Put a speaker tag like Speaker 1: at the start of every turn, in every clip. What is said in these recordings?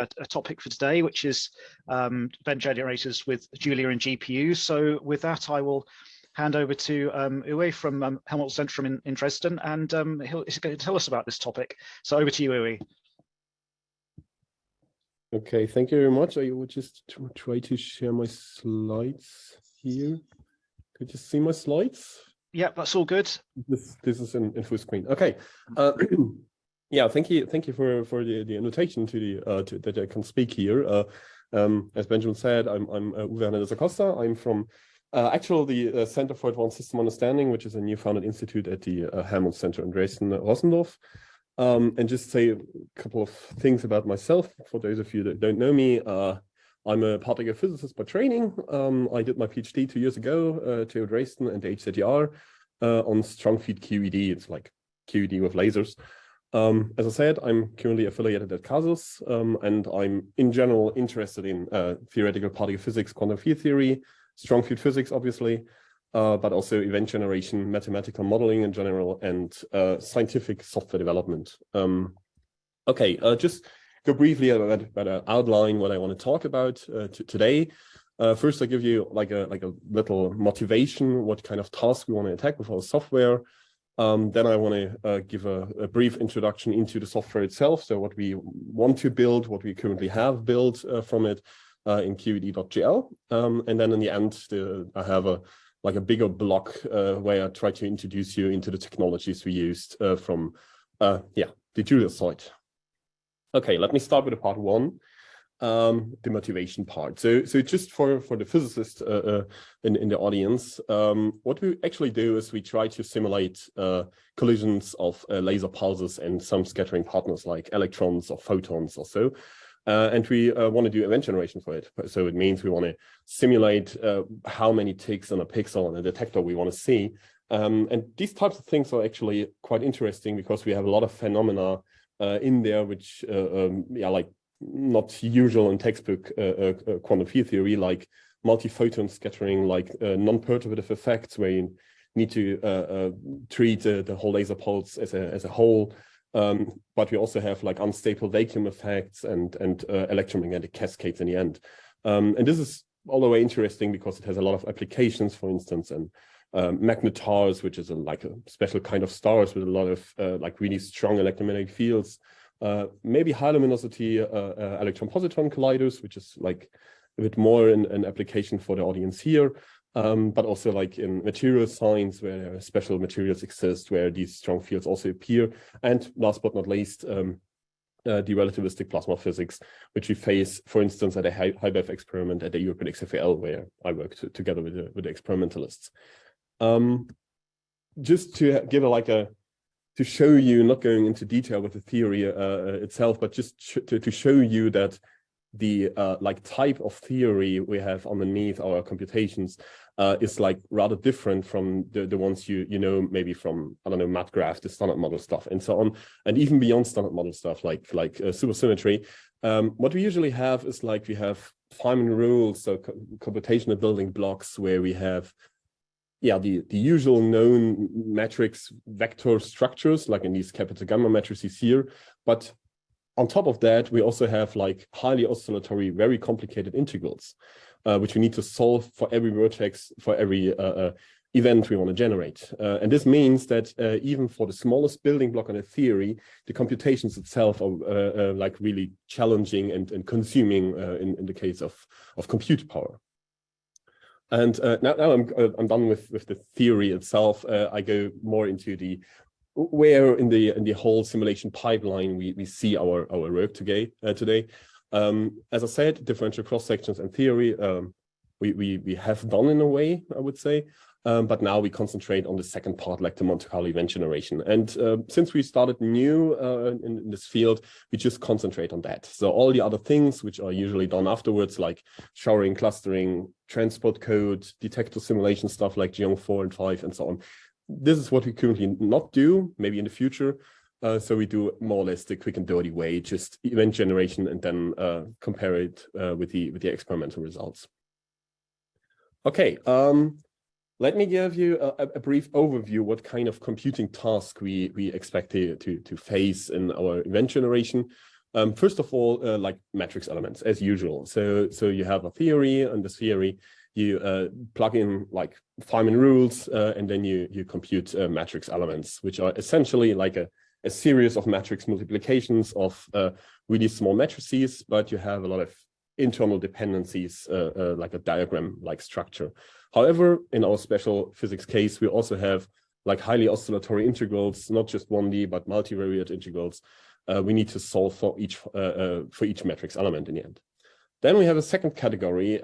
Speaker 1: a topic for today, which is event generators with Julia and GPUs. So with that, I will hand over to Uwe from Helmholtz-Zentrum in Dresden, and he's going to tell us about this topic. So over to you, Uwe.
Speaker 2: Okay, thank you very much. I will just try to share my slides here. Could you see my slides?
Speaker 1: Yeah, that's all good.
Speaker 2: This is in full screen. Okay. Yeah, thank you for the invitation to that I can speak here. As Benjamin said, I'm Uwe Hernandez Acosta. I'm from actually the Center for Advanced System Understanding, which is a new founded institute at the Helmholtz-Zentrum Dresden-Rossendorf. And just say a couple of things about myself for those of you that don't know me. I'm a particle physicist by training. I did my PhD 2 years ago to Dresden and HZR on strong field QED. It's like QED with lasers. As I said, I'm currently affiliated at CASUS, and I'm in general interested in theoretical particle physics, quantum field theory, strong field physics, obviously, but also event generation, mathematical modeling in general, and scientific software development. Okay, just go briefly about outline what I want to talk about today. First, I give you like a little motivation, what kind of task we want to attack with our software. Then I want to give a brief introduction into the software itself, so what we want to build, what we currently have built from it in QED.gl. And then in the end, I have a bigger block where I try to introduce you into the technologies we used from the Julia side. Okay, let me start with the part one, the motivation part. So just for the physicist in the audience, what we actually do is we try to simulate collisions of laser pulses and some scattering partners like electrons or photons or so. And we want to do event generation for it. So it means we want to simulate how many ticks on a pixel on a detector we want to see. And these types of things are actually quite interesting because we have a lot of phenomena in there which like not usual in textbook quantum field theory, like multi-photon scattering, like non-perturbative effects where you need to treat the whole laser pulse as a whole. But we also have like unstable vacuum effects and electromagnetic cascades in the end. And this is all the way interesting because it has a lot of applications, for instance, and magnetars, which is like a special kind of stars with a lot of like really strong electromagnetic fields. Maybe high luminosity electron-positron colliders, which is like a bit more an application for the audience here. But also like in material science, where special materials exist, where these strong fields also appear. And last but not least, the relativistic plasma physics, which we face, for instance, at a high-BEV experiment at the European XFEL, where I worked together with the experimentalists. Just to give to show you, not going into detail with the theory itself, but just to show you that the like type of theory we have underneath our computations is like rather different from the ones you know maybe from, I don't know, MATGRAPH, the standard model stuff and so on, and even beyond standard model stuff like supersymmetry. What we usually have is like we have Feynman rules, so computational building blocks where we have the usual known matrix vector structures, like in these capital gamma matrices here. But on top of that, we also have like highly oscillatory, very complicated integrals, which we need to solve for every vertex, for every event we want to generate. And this means that even for the smallest building block in a theory, the computations itself are like really challenging and consuming in the case of compute power. And now I'm done with the theory itself. I go more into where in the whole simulation pipeline we see our work today. As I said, differential cross sections and theory we have done in a way, I would say. But now we concentrate on the second part, like the Monte Carlo event generation. And since we started new in this field, we just concentrate on that. So all the other things which are usually done afterwards, like showering, clustering, transport code, detector simulation stuff like Geong 4 and 5 and so on. This is what we currently not do, maybe in the future. So we do more or less the quick and dirty way, just event generation and then compare it with the experimental results. Okay. Let me give you a brief overview what kind of computing task we expect to face in our event generation. First of all, like matrix elements as usual. So you have a theory, and this theory you plug in like Feynman rules, and then you compute matrix elements, which are essentially like a series of matrix multiplications of really small matrices, but you have a lot of internal dependencies, like a diagram-like structure. However, in our special physics case, we also have like highly oscillatory integrals, not just 1D, but multivariate integrals. We need to solve for each matrix element in the end. Then we have a second category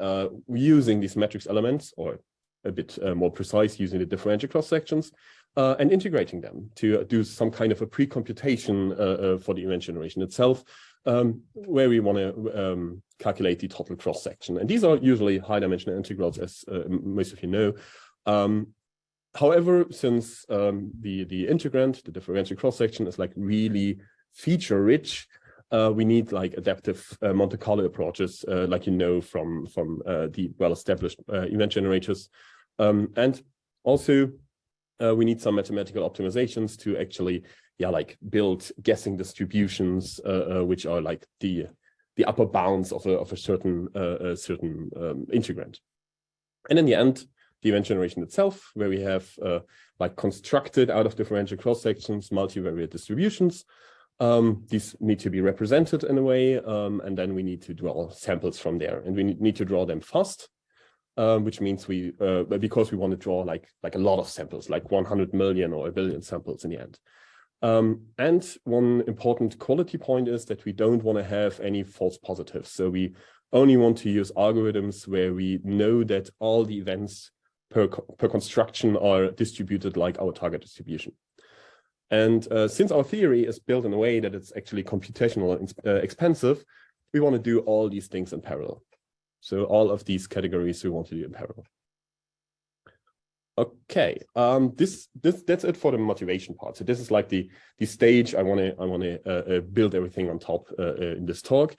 Speaker 2: using these matrix elements, or a bit more precise, using the differential cross sections and integrating them to do some kind of a pre-computation for the event generation itself, where we want to calculate the total cross section. And these are usually high-dimensional integrals, as most of you know. However, since the integrand, the differential cross section, is like really feature-rich, we need like adaptive Monte Carlo approaches, like you know from the well-established event generators, and also we need some mathematical optimizations to actually, like build guessing distributions, which are like the upper bounds of a certain integrand. And in the end, the event generation itself, where we have like constructed out of differential cross sections multivariate distributions. These need to be represented in a way, and then we need to draw samples from there, and we need to draw them fast, which means because we want to draw like a lot of samples, like 100 million or 1 billion samples in the end. And one important quality point is that we don't want to have any false positives. So we only want to use algorithms where we know that all the events per construction are distributed like our target distribution. And since our theory is built in a way that it's actually computational expensive, we want to do all these things in parallel. So all of these categories we want to do in parallel. Okay, that's it for the motivation part. So this is like the stage I want to build everything on top in this talk.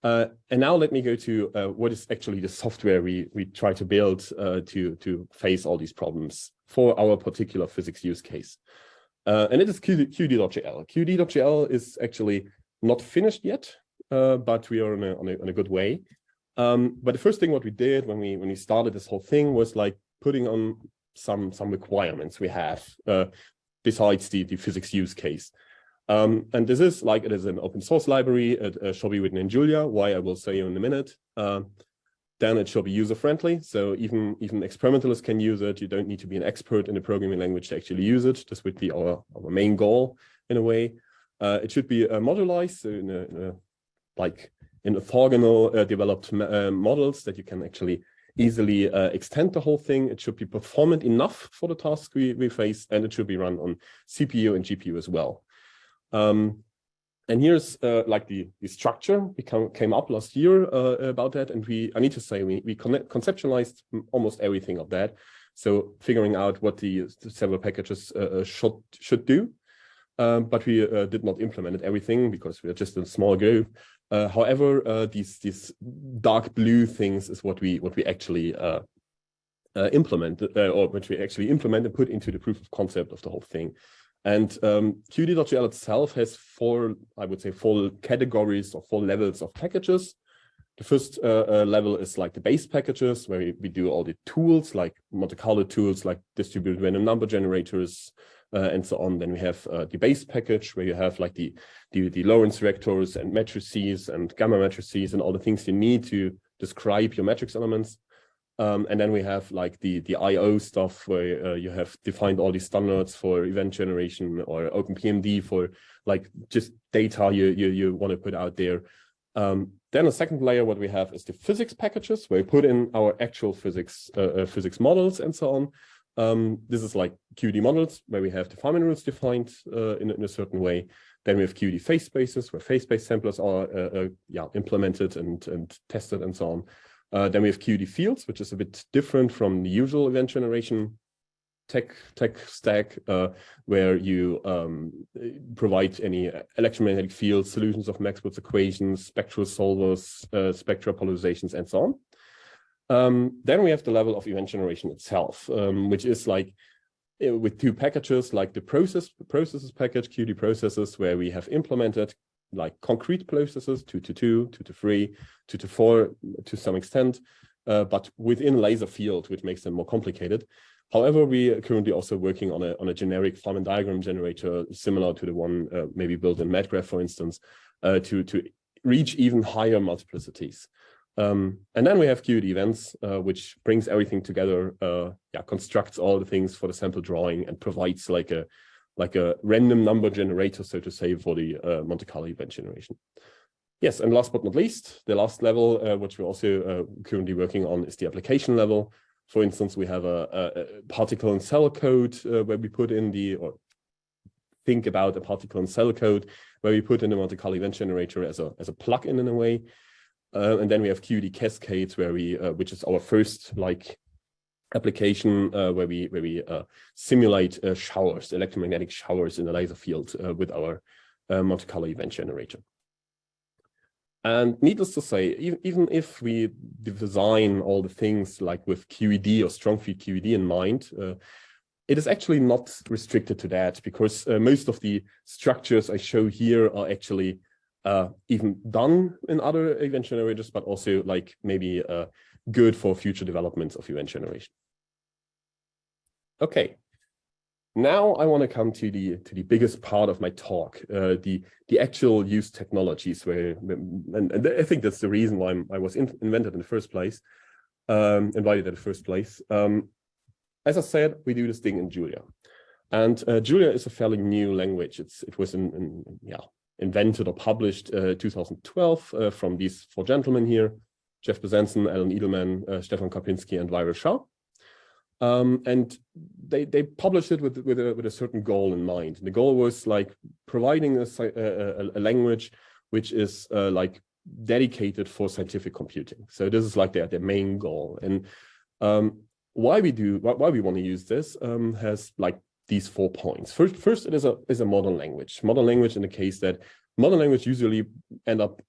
Speaker 2: And now let me go to what is actually the software we try to build to face all these problems for our particular physics use case. And it is QD.gl. QD.gl is actually not finished yet, but we are on a good way. But the first thing what we did when we started this whole thing was like putting on some requirements we have besides the physics use case. And this is like, it is an open source library. It shall be written in Julia, why I will say in a minute. Then it shall be user-friendly, so even experimentalists can use it. You don't need to be an expert in the programming language to actually use it. This would be our main goal in a way. It should be modularized, so in orthogonal developed models that you can actually easily extend the whole thing. It should be performant enough for the task we face, and it should be run on CPU and GPU as well. And here's like the structure came up last year about that, and I need to say we conceptualized almost everything of that. So figuring out what the several packages should do, but we did not implement everything because we are just a small group. However, these dark blue things is what we actually implement, or which we actually implement and put into the proof of concept of the whole thing. And QD.gl itself has four categories or 4 levels of packages. The first level is like the base packages, where we do all the tools, like Monte Carlo tools, like distributed random number generators, and so on. Then we have the base package, where you have like the Lorentz vectors and matrices and gamma matrices and all the things you need to describe your matrix elements. And then we have like the I/O stuff, where you have defined all these standards for event generation, or OpenPMD for like just data you want to put out there. Then a second layer, what we have is the physics packages, where we put in our actual physics models and so on. This is like QD models, where we have the Feynman rules defined in a certain way. Then we have QD phase spaces, where phase space samplers are implemented and tested and so on. Then we have QD fields, which is a bit different from the usual event generation tech stack, where you provide any electromagnetic field solutions of Maxwell's equations, spectral solvers, spectral polarizations, and so on. Then we have the level of event generation itself, which is like with 2 packages, like the processes package, QD processes, where we have implemented like concrete processes, 2 to 2, 2 to 3, 2 to 4 to some extent, but within laser field, which makes them more complicated. However, we are currently also working on a generic Feynman diagram generator, similar to the one maybe built in MATGRAPH, for instance, to reach even higher multiplicities. And then we have QED events, which brings everything together, constructs all the things for the sample drawing and provides like a random number generator, so to say, for the Monte Carlo event generation. Yes, and last but not least, the last level, which we're also currently working on, is the application level. For instance, we have a particle and cell code where we put in or think about a particle and cell code where we put in the Monte Carlo event generator as a plugin in a way. And then we have QED cascades where which is our first application where we simulate showers, electromagnetic showers in the laser field with our Monte Carlo event generator. And needless to say, even if we design all the things like with QED or strong field QED in mind, it is actually not restricted to that, because most of the structures I show here are actually even done in other event generators, but also maybe good for future developments of event generation. Okay, now I want to come to the biggest part of my talk, the actual use technologies, and I think that's the reason why I was invented in the first place, invited in the first place. As I said, we do this thing in Julia, and Julia is a fairly new language. It was invented or published 2012 from these 4 gentlemen here: Jeff Bezanson, Alan Edelman, Stefan Karpinski, and Viral Shah. And they published it with a certain goal in mind. The goal was providing a language which is dedicated for scientific computing. So this is their main goal. And why we want to use this has these 4 points. First, it is a modern language. Modern language in the case that modern language usually end up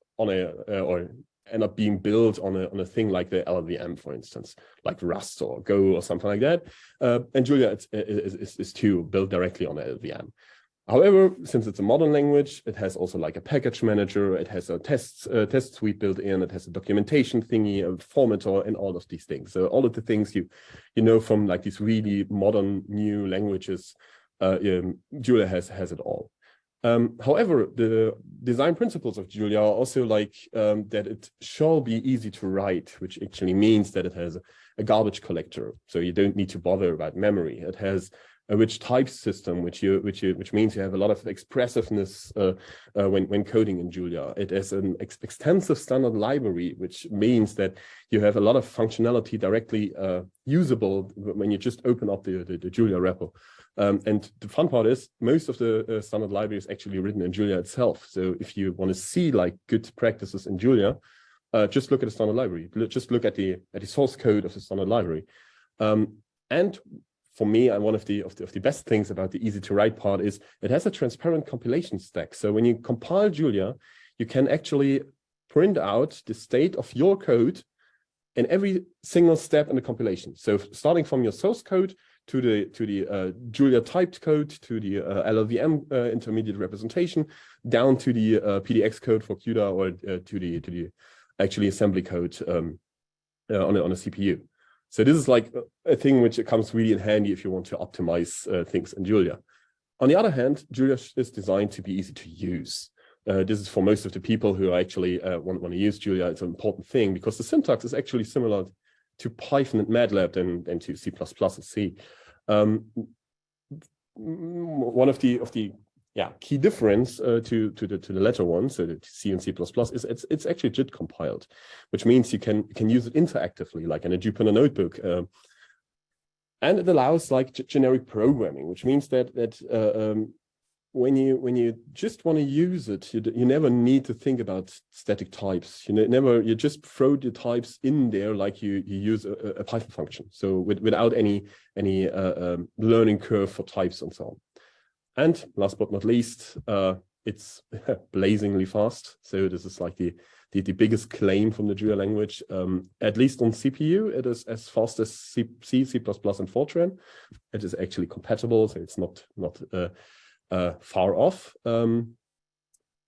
Speaker 2: being built on a thing like the LLVM, for instance, like Rust or Go or something like that. And Julia is too built directly on the LLVM. However, since it's a modern language, it has also a package manager, it has a test suite built in, it has a documentation thingy, a formatter, and all of these things. So all of the things you know from these really modern new languages, Julia has it all. However, the design principles of Julia are also that it shall be easy to write, which actually means that it has a garbage collector, so you don't need to bother about memory. It has a rich type system, which means you have a lot of expressiveness when coding in Julia. It has an extensive standard library, which means that you have a lot of functionality directly usable when you just open up the Julia repo. And the fun part is most of the standard library is actually written in Julia itself. So if you want to see good practices in Julia, just look at the standard library. Just look at the source code of the standard library. And for me, one of the best things about the easy to write part is it has a transparent compilation stack. So when you compile Julia, you can actually print out the state of your code in every single step in the compilation. So starting from your source code to the Julia typed code, to the LLVM intermediate representation, down to the PDX code for CUDA, or to the actually assembly code on a CPU. So this is a thing which comes really in handy if you want to optimize things in Julia. On the other hand, Julia is designed to be easy to use. This is for most of the people who actually want to use Julia. It's an important thing because the syntax is actually similar to Python and MATLAB than to C++ and C. One of the key difference to the latter one, so the C and C++, is it's actually JIT compiled, which means you can use it interactively, like in a Jupyter notebook, and it allows generic programming, which means that when you just want to use it, you never need to think about static types. You just throw the types in there like you use a Python function. So without any learning curve for types and so on. And last but not least, it's blazingly fast. So this is the biggest claim from the Julia language. At least on CPU, it is as fast as C, C++, and Fortran. It is actually compatible, so it's not far off.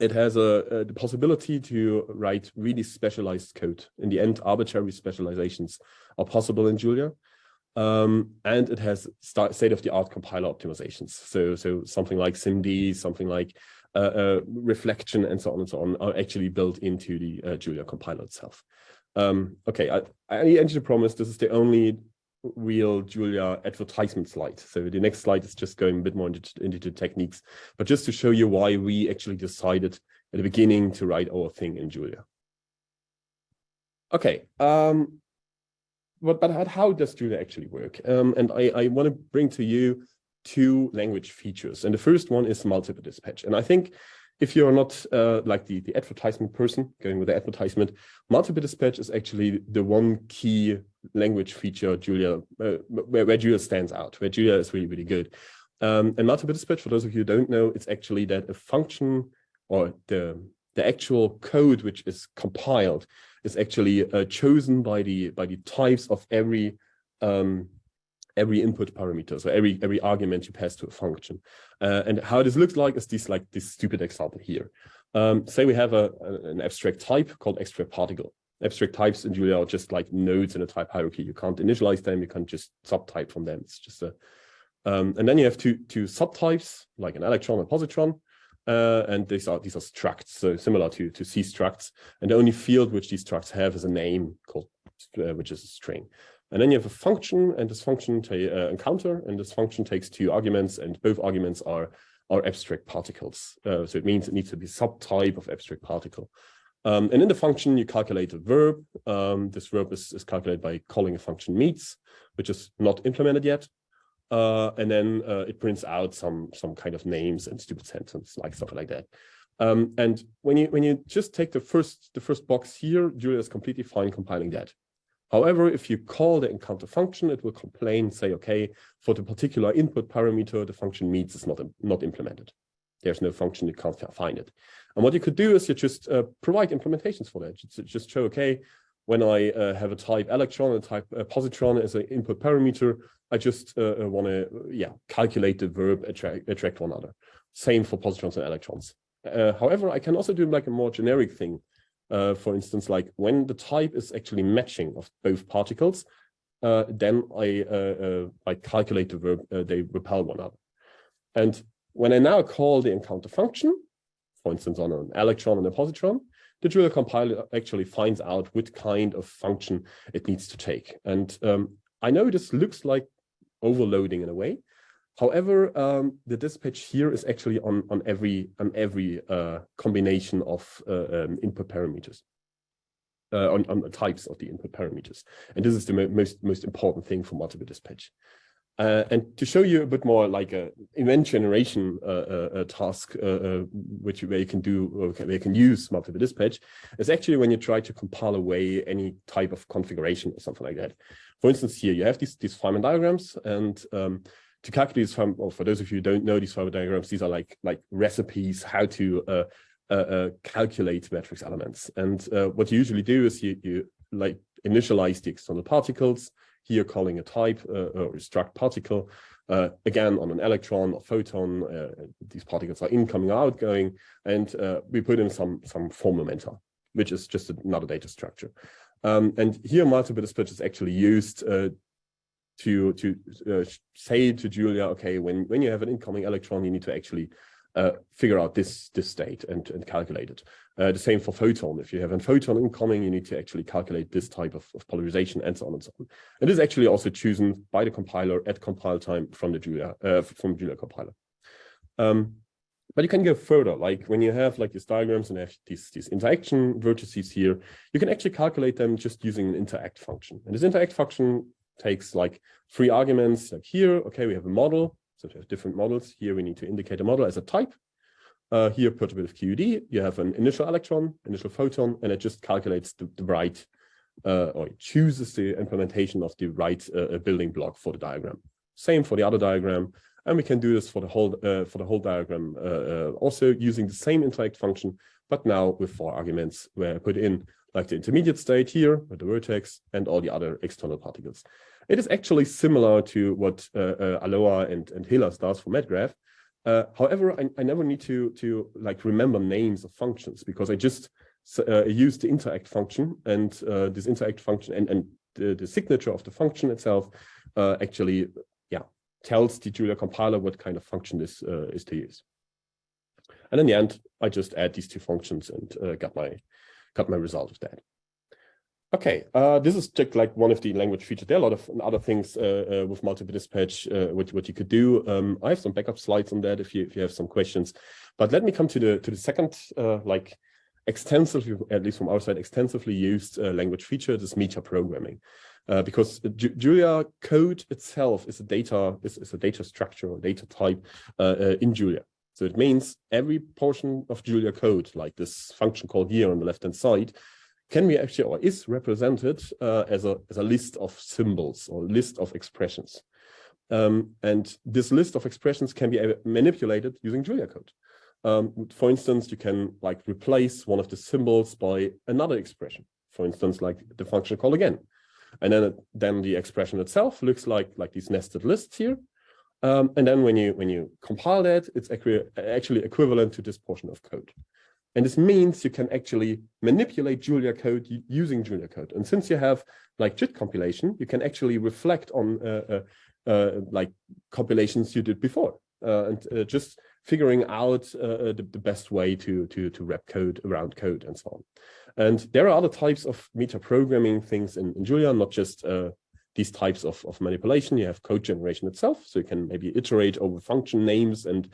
Speaker 2: it has the possibility to write really specialized code. In the end, arbitrary specializations are possible in Julia. And it has state-of-the-art compiler optimizations. So something like SIMD, something like reflection, and so on are actually built into the Julia compiler itself. Okay, I need to promise this is the only real Julia advertisement slide. So the next slide is just going a bit more into the techniques, but just to show you why we actually decided at the beginning to write our thing in Julia. Okay, but how does Julia actually work? And I want to bring to you two language features. And the first one is multiple dispatch. And I think if you're not like the advertisement person going with the advertisement, multiple dispatch is actually the one key language feature Julia where Julia stands out, where Julia is really, really good. And multiple dispatch, for those of you who don't know, it's actually that a function or the actual code which is compiled is actually chosen by the types of every input parameter, so every argument you pass to a function. And how this looks like is this stupid example here. Say we have an abstract type called abstract particle. Abstract types in Julia are just like nodes in a type hierarchy. You can't initialize them, you can't just subtype from them. It's just a and then you have two subtypes, like an electron and positron. And these are structs, so similar to C structs. And the only field which these structs have is a name called which is a string. And then you have a function, and this function encounter, and this function takes two arguments, and both arguments are abstract particles. So it means it needs to be subtype of abstract particle. And in the function, you calculate a verb. This verb is calculated by calling a function meets, which is not implemented yet. And then it prints out some kind of names and stupid sentence, like stuff like that. And when you just take the first box here, Julia is completely fine compiling that. However, if you call the encounter function, it will complain, say, okay, for the particular input parameter, the function meets is not implemented. There's no function, you can't find it. And what you could do is you just provide implementations for that. Just show, okay, when I have a type electron and a type positron as an input parameter, I just want to calculate the verb attract one another. Same for positrons and electrons. However, I can also do like a more generic thing. For instance, like when the type is actually matching of both particles, then I calculate the verb, they repel one another. And when I now call the encounter function, for instance, on an electron and a positron, the Julia compiler actually finds out what kind of function it needs to take. And I know this looks like overloading in a way. However, the dispatch here is actually on every combination of input parameters, on the types of the input parameters. And this is the most important thing for multiple dispatch. And to show you a bit more like a event generation task, where you can use multiple dispatch, is actually when you try to compile away any type of configuration or something like that. For instance, here you have these Feynman diagrams, and to calculate these, or for those of you who don't know these Feynman diagrams, these are like recipes how to calculate matrix elements. And what you usually do is you like initialize the external particles. Here calling a type or a struct particle, again on an electron or photon. These particles are incoming or outgoing, and we put in some form momenta, which is just another data structure. And here multiple dispatch is actually used to say to Julia, okay, when you have an incoming electron, you need to actually figure out this state and calculate it. The same for photon. If you have a photon incoming, you need to actually calculate this type of polarization, and so on and so on. And this is actually also chosen by the compiler at compile time from the Julia compiler. But you can go further. Like when you have like these diagrams and have these interaction vertices here, you can actually calculate them just using an interact function. And this interact function takes like 3 arguments. Like here, okay, we have a model. So we have different models. Here we need to indicate a model as a type. Here, put a bit of QED. You have an initial electron, initial photon, and it just calculates the right, or it chooses the implementation of the right building block for the diagram. Same for the other diagram, and we can do this for the whole diagram, also using the same interact function, but now with 4 arguments, where I put in like the intermediate state here with the vertex and all the other external particles. It is actually similar to what Aloha and Hillas does for MatGraph. However, I never need to like remember names of functions, because I just use the interact function, and this interact function and the signature of the function itself actually tells the Julia compiler what kind of function this is to use. And in the end, I just add these two functions and got my result of that. Okay, this is just like one of the language features. There are a lot of other things with multiple dispatch, what you could do. I have some backup slides on that if you have some questions. But let me come to the second like extensively, at least from our side, extensively used language feature, this meta programming. Because Julia code itself is a data structure or data type in Julia. So it means every portion of Julia code, like this function called here on the left-hand side, can be actually, or is represented as a list of symbols or list of expressions. And this list of expressions can be manipulated using Julia code. For instance, you can like replace one of the symbols by another expression. For instance, like the function call again. And then the expression itself looks like these nested lists here. And then when you compile that, it's actually equivalent to this portion of code. And this means you can actually manipulate Julia code using Julia code. And since you have like JIT compilation, you can actually reflect on like compilations you did before, and just figuring out the best way to wrap code around code and so on. And there are other types of meta programming things in Julia, not just these types of manipulation. You have code generation itself, so you can maybe iterate over function names and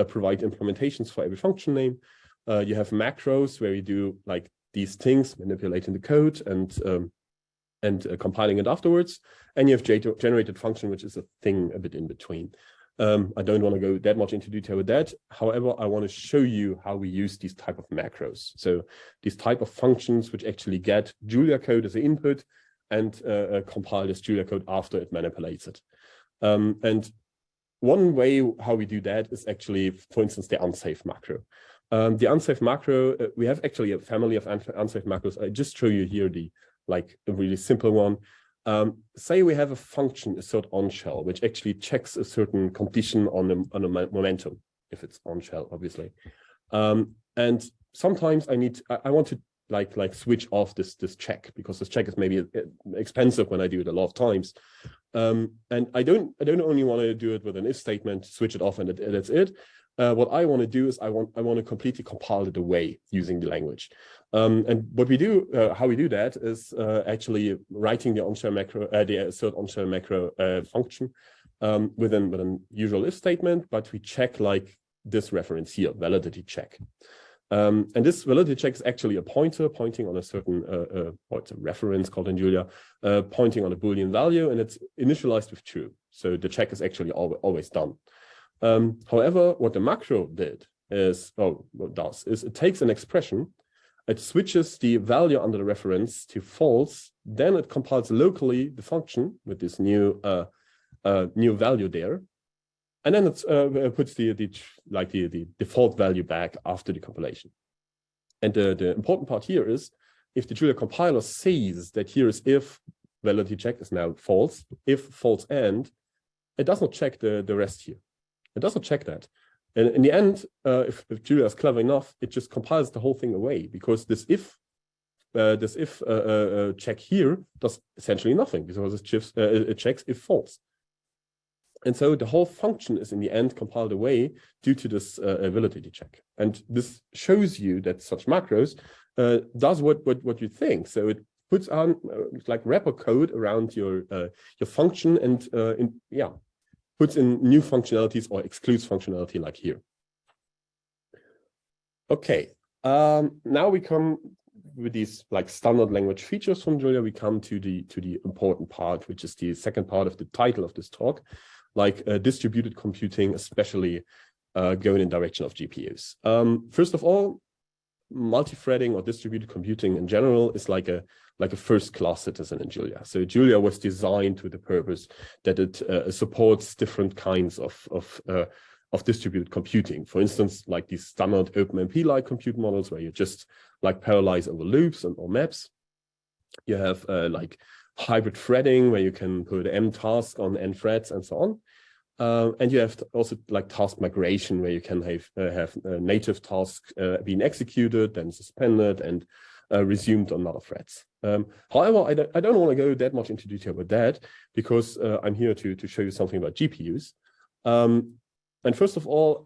Speaker 2: provide implementations for every function name. You have macros where you do like these things, manipulating the code and compiling it afterwards. And you have generated function, which is a thing a bit in between. I don't want to go that much into detail with that. However, I want to show you how we use these type of macros. So these type of functions which actually get Julia code as an input and compile this Julia code after it manipulates it. And one way how we do that is actually, for instance, the unsafe macro. The unsafe macro, we have actually a family of unsafe macros. I just show you here the like a really simple one. Say we have a function assert on shell, which actually checks a certain condition on a momentum, if it's on shell, obviously. And sometimes I want to like switch off this check, because this check is maybe expensive when I do it a lot of times. And I don't only want to do it with an if statement, switch it off, and that's it. What I want to do is I want to completely compile it away using the language. And what we do, how we do that is actually writing the onshell macro, the assert onshell macro function with an usual if statement, but we check like this reference here, validity check. And this validity check is actually a pointer pointing on a certain, or it's a reference called in Julia, pointing on a Boolean value, and it's initialized with true. So the check is actually always done. However, what the macro does is it takes an expression, it switches the value under the reference to false, then it compiles locally the function with this new value there, and then it puts the default value back after the compilation. And the important part here is, if the Julia compiler sees that here is if validity check is now false, if false and, it does not check the rest here. It doesn't check that. And in the end, if Julia is clever enough, it just compiles the whole thing away, because this if check here does essentially nothing, because it checks if false. And so the whole function is in the end compiled away due to this validity check. And this shows you that such macros does what you think. So it puts on like wrapper code around your function and puts in new functionalities or excludes functionality like here. Okay, now we come with these like standard language features from Julia. We come to the important part, which is the second part of the title of this talk, like distributed computing, especially going in direction of GPUs. First of all, multi-threading or distributed computing in general is like a first-class citizen in Julia. So Julia was designed with the purpose that it supports different kinds of distributed computing. For instance, like these standard OpenMP-like compute models where you just like parallelize over loops or maps. You have like hybrid threading where you can put m tasks on n threads and so on. And you have also like task migration, where you can have native tasks being executed, then suspended, and resumed on other threads. However, I don't want to go that much into detail with that, because I'm here to show you something about GPUs. And first of all,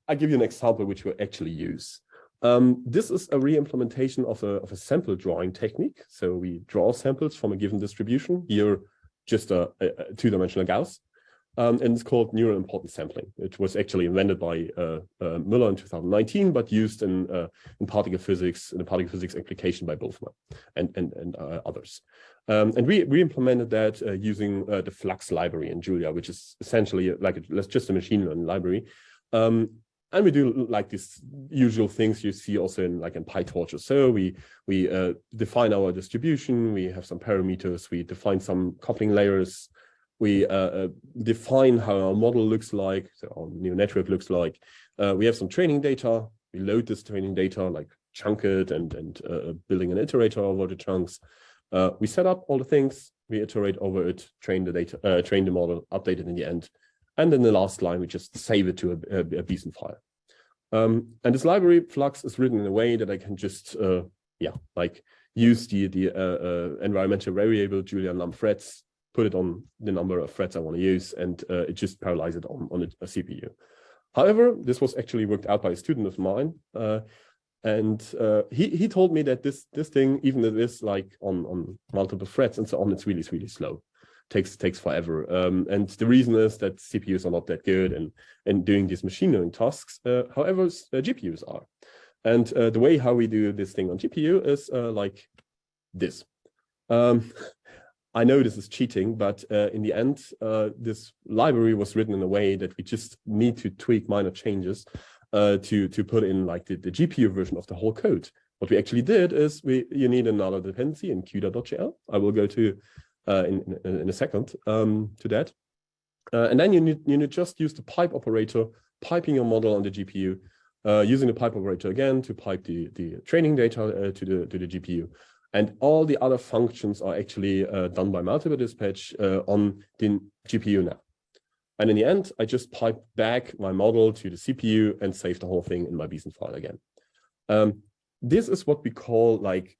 Speaker 2: I'll give you an example which we actually use. This is a re-implementation of a sample drawing technique. So we draw samples from a given distribution, here just a two-dimensional Gauss. And it's called neural importance sampling. It was actually invented by Müller in 2019, but used in particle physics, in a particle physics application by Boltzmann and others. And we implemented that using the Flux library in Julia, which is essentially like just a machine learning library. And we do like these usual things you see also in PyTorch or so. We define our distribution. We have some parameters. We define some coupling layers. We define how our model looks like, so our neural network looks like. We have some training data. We load this training data, like chunk it and building an iterator over the chunks. We set up all the things. We iterate over it, train the data, train the model, update it in the end. And then the last line, we just save it to a BSON file. And this library Flux is written in a way that I can just, use the environmental variable Julia num threads, put it on the number of threads I want to use, and it just parallelize it on a CPU. However, this was actually worked out by a student of mine, and he told me that this thing, even though it is like on multiple threads and so on, it's really slow. Takes forever, and the reason is that CPUs are not that good in doing these machine learning tasks. However, GPUs are, and the way how we do this thing on GPU is like this. I know this is cheating, but in the end, this library was written in a way that we just need to tweak minor changes to put in like the GPU version of the whole code. What we actually did is you need another dependency in qda.jl. I will go to in a second to that. And then you need just use the pipe operator, piping your model on the GPU, using the pipe operator again to pipe the training data to the GPU. And all the other functions are actually done by multiple dispatch on the GPU now. And in the end, I just pipe back my model to the CPU and save the whole thing in my BSON file again. This is what we call like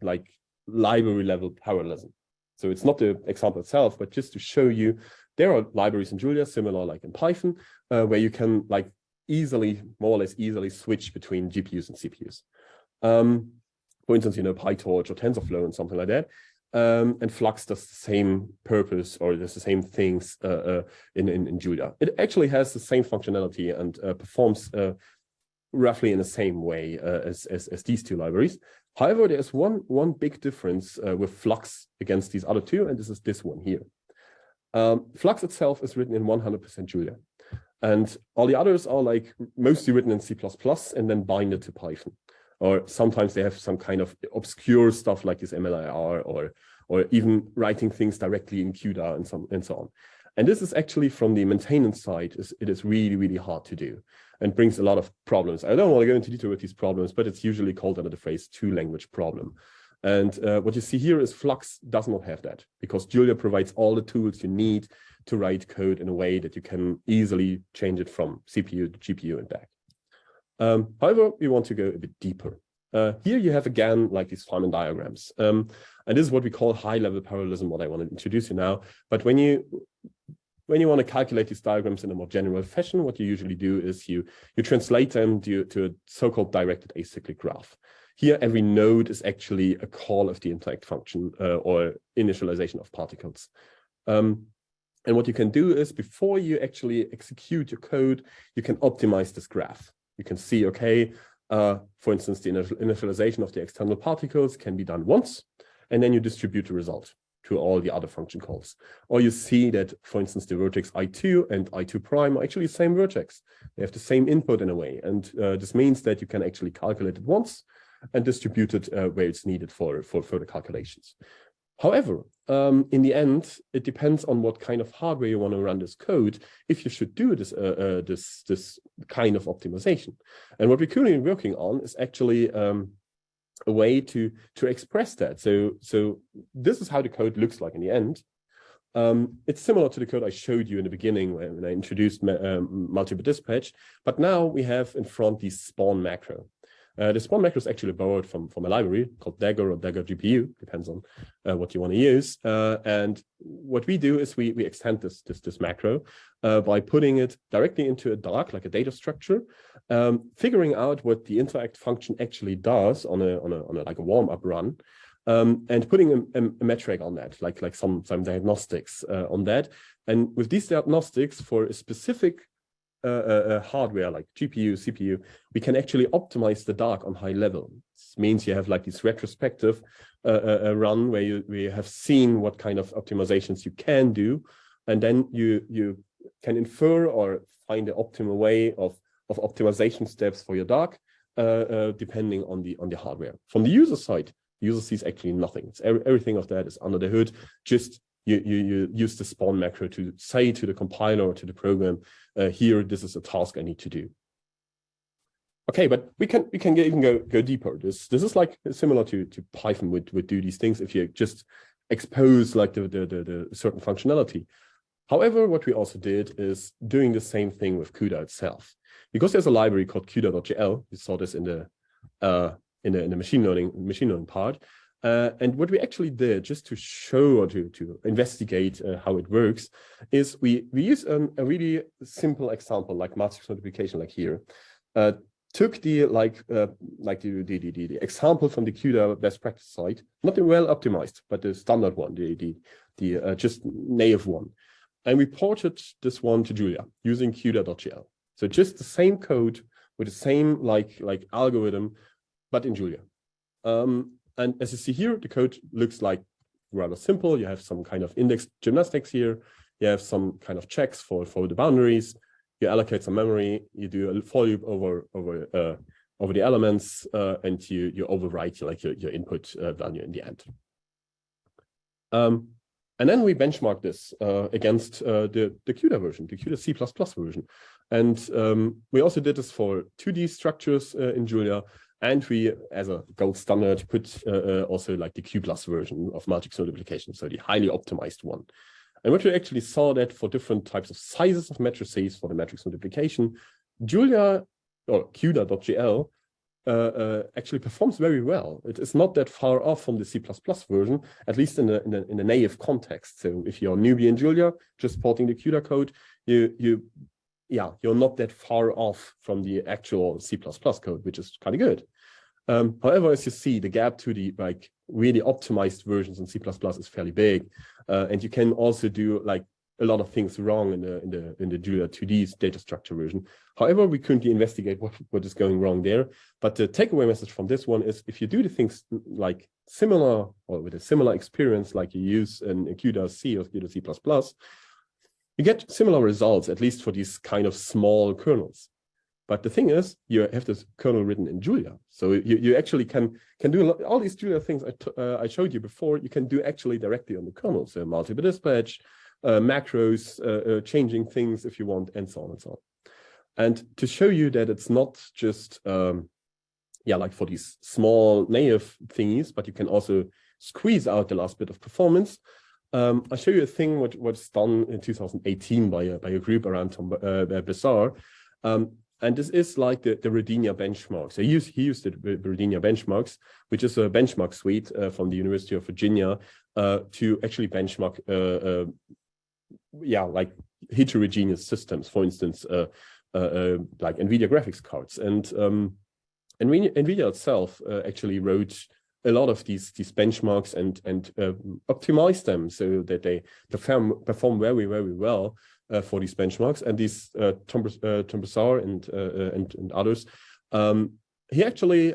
Speaker 2: library level parallelism. So it's not the example itself, but just to show you, there are libraries in Julia, similar like in Python, where you can like more or less easily switch between GPUs and CPUs. For instance, PyTorch or TensorFlow and something like that. And Flux does the same purpose, or does the same things in Julia. It actually has the same functionality and performs roughly in the same way as these two libraries. However, there's one big difference with Flux against these other two, and this is this one here. Flux itself is written in 100% Julia, and all the others are like mostly written in C++ and then binded to Python. Or sometimes they have some kind of obscure stuff like this MLIR, or even writing things directly in QDA and so on. And this is actually from the maintenance side, it is really hard to do and brings a lot of problems. I don't want to go into detail with these problems, but it's usually called under the phrase two-language problem. And what you see here is Flux does not have that, because Julia provides all the tools you need to write code in a way that you can easily change it from CPU to GPU and back. However, we want to go a bit deeper. Here you have again like these Feynman diagrams, and this is what we call high-level parallelism, what I want to introduce you now. But when you want to calculate these diagrams in a more general fashion, what you usually do is you translate them to a so-called directed acyclic graph. Here, every node is actually a call of the interact function or initialization of particles. And what you can do is, before you actually execute your code, you can optimize this graph. You can see, okay, for instance, the initialization of the external particles can be done once, and then you distribute the result to all the other function calls. Or you see that, for instance, the vertex I2 and I2 prime are actually the same vertex. They have the same input in a way. And this means that you can actually calculate it once and distribute it where it's needed for further calculations. However, in the end, it depends on what kind of hardware you want to run this code, if you should do this this kind of optimization. And what we're currently working on is actually a way to express that. So this is how the code looks like in the end. It's similar to the code I showed you in the beginning when I introduced multiple dispatch, but now we have in front the spawn macro. The spawn macro is actually borrowed from a library called Dagger or Dagger GPU, depends on what you want to use. And what we do is we extend this macro by putting it directly into a dark, like a data structure, figuring out what the interact function actually does on a like a warm-up run, and putting a metric on that, like some diagnostics on that. And with these diagnostics for a specific hardware like GPU, CPU, we can actually optimize the dark on high level. This means you have like this retrospective run where you have seen what kind of optimizations you can do, and then you can infer or find the optimal way of optimization steps for your dark, depending on the hardware. From the user side, the user sees actually nothing. It's everything of that is under the hood. Just you use the spawn macro to say to the compiler or to the program, here, this is a task I need to do. Okay, but we can even go deeper. This is like similar to Python would do these things if you just expose like the certain functionality. However, what we also did is doing the same thing with CUDA itself, because there's a library called CUDA.gl. You saw this in the machine learning part. And what we actually did, just to show or to investigate how it works, is we use a really simple example like matrix multiplication, like here. Took the the example from the CUDA best practice site, not the well optimized, but the standard one, the just naive one, and we ported this one to Julia using CUDA.gl. So just the same code with the same like algorithm, but in Julia. And as you see here, the code looks like rather simple. You have some kind of index gymnastics here. You have some kind of checks for the boundaries. You allocate some memory. You do a for loop over the elements, and you overwrite your input value in the end. And then we benchmark this against the CUDA version, the CUDA C++ version. And we also did this for 2D structures in Julia. And we, as a gold standard, put also like the Q+ version of matrix multiplication, so the highly optimized one. And what we actually saw that for different types of sizes of matrices for the matrix multiplication, Julia or CUDA.gl actually performs very well. It is not that far off from the C++ version, at least in the naive context. So if you're a newbie in Julia, just porting the CUDA code, you're not that far off from the actual C++ code, which is kind of good. However, as you see, the gap to the like really optimized versions in C++ is fairly big, and you can also do like a lot of things wrong in the Julia 2D data structure version. However, we currently investigate what is going wrong there. But the takeaway message from this one is if you do the things like similar or with a similar experience like you use in CUDA C or CUDA C++, you get similar results, at least for these kind of small kernels. But the thing is, you have this kernel written in Julia. So you actually can do all these Julia things I showed you before, you can do actually directly on the kernel. So multiple dispatch, macros, changing things if you want, and so on and so on. And to show you that it's not just, like for these small naive thingies, but you can also squeeze out the last bit of performance, I'll show you a thing what's done in 2018 by a group around Tom Bizarre. And this is like the Rodinia benchmarks. So he used the Rodinia benchmarks, which is a benchmark suite from the University of Virginia to actually benchmark like heterogeneous systems, for instance, like NVIDIA graphics cards. And NVIDIA itself actually wrote a lot of these benchmarks and optimize them so that they perform very, very well for these benchmarks. And these Tom Bizarre and others, they actually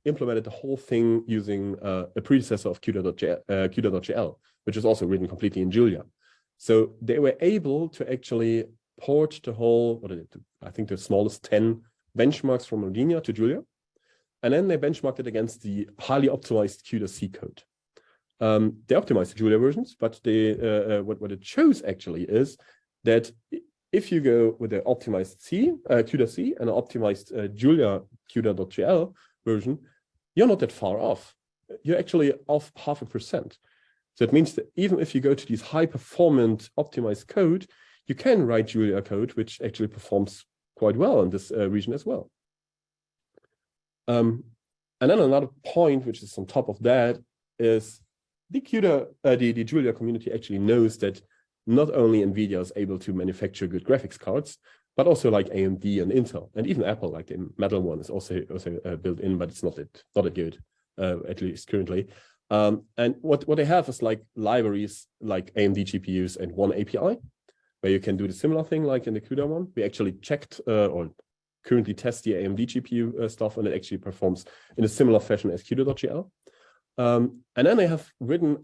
Speaker 2: implemented the whole thing using a predecessor of CUDA.gl, which is also written completely in Julia. So they were able to actually port the whole, I think the smallest 10 benchmarks from Rodinia to Julia. And then they benchmarked it against the highly optimized CUDA C code. They optimized the Julia versions, but what it shows actually is that if you go with the optimized CUDA C and an optimized Julia CUDA.gl version, you're not that far off. You're actually off 0.5%. So it means that even if you go to these high performant optimized code, you can write Julia code, which actually performs quite well in this region as well. And then another point, which is on top of that, is the Julia community actually knows that not only NVIDIA is able to manufacture good graphics cards, but also like AMD and Intel, and even Apple, like the Metal one, is also built in, but it's not that good, at least currently. And what they have is like libraries like AMD GPUs and one API, where you can do the similar thing like in the CUDA one. We actually checked or currently test the AMD GPU stuff, and it actually performs in a similar fashion as CUDA.gl. And then they have written